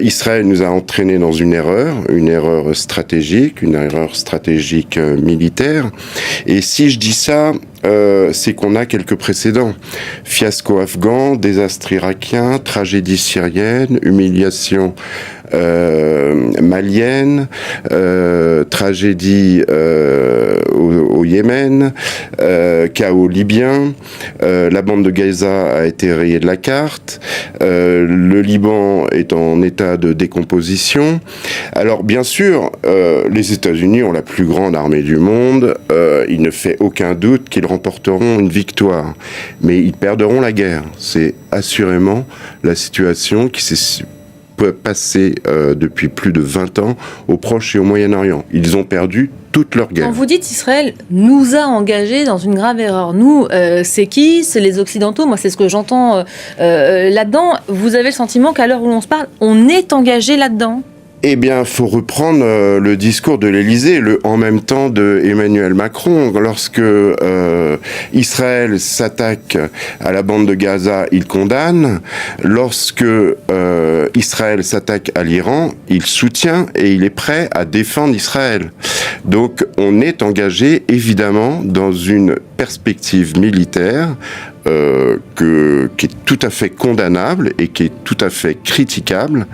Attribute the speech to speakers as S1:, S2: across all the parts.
S1: Israël nous a entraînés dans une erreur stratégique, militaire. Et si je dis ça, c'est qu'on a quelques précédents. Fiasco afghan, désastre irakien, tragédie syrienne, humiliation malienne, tragédie au Yémen, chaos libyen, la bande de Gaza a été rayée de la carte, le Liban est en état de décomposition. Alors bien sûr, les États-Unis ont la plus grande armée du monde, il ne fait aucun doute qu'ils remporteront une victoire, mais ils perdront la guerre. C'est assurément la situation qui s'est passée depuis plus de 20 ans au Proche et au Moyen-Orient. Ils ont perdu toute leur guerre.
S2: Quand vous dites Israël nous a engagés dans une grave erreur, nous, c'est qui ? C'est les Occidentaux. Moi, c'est ce que j'entends là-dedans. Vous avez le sentiment qu'à l'heure où l'on se parle, on est engagé là-dedans ?
S1: Eh bien, il faut reprendre le discours de l'Élysée, le en même temps de Emmanuel Macron. Lorsque Israël s'attaque à la bande de Gaza, il condamne. Lorsque Israël s'attaque à l'Iran, il soutient et il est prêt à défendre Israël. Donc, on est engagé, évidemment, dans une perspective militaire qui est tout à fait condamnable et qui est tout à fait critiquable.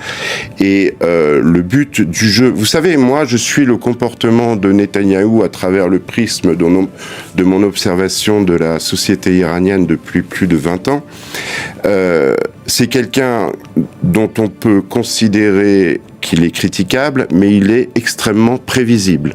S1: Et le but du jeu... Vous savez, moi, je suis le comportement de Netanyahou à travers le prisme de mon observation de la société iranienne depuis plus de 20 ans. C'est quelqu'un dont on peut considérer qu'il est critiquable, mais il est extrêmement prévisible.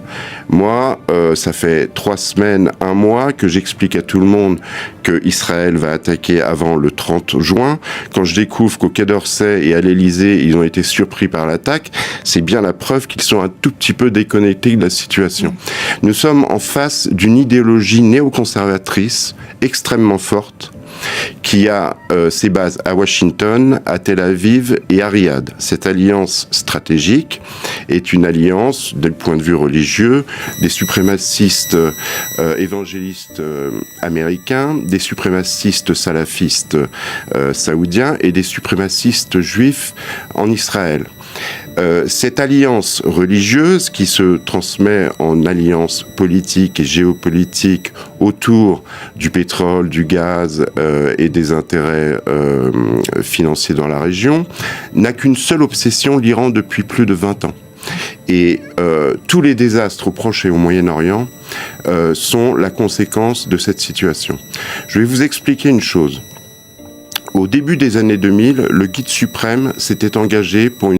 S1: Moi, ça fait 3 semaines, 1 mois que j'explique à tout le monde que Israël va attaquer avant le 30 juin. Quand je découvre qu'au Quai d'Orsay et à l'Élysée, ils ont été surpris par l'attaque, c'est bien la preuve qu'ils sont un tout petit peu déconnectés de la situation. Nous sommes en face d'une idéologie néoconservatrice extrêmement forte, qui a ses bases à Washington, à Tel Aviv et à Riyad. Cette alliance stratégique est une alliance, du point de vue religieux, des suprémacistes évangélistes américains, des suprémacistes salafistes saoudiens et des suprémacistes juifs en Israël. Cette alliance religieuse qui se transmet en alliance politique et géopolitique autour du pétrole, du gaz et des intérêts financiers dans la région n'a qu'une seule obsession, l'Iran, depuis plus de 20 ans. Et tous les désastres au Proche et au Moyen-Orient sont la conséquence de cette situation. Je vais vous expliquer une chose. Au début des années 2000, le guide suprême s'était engagé pour une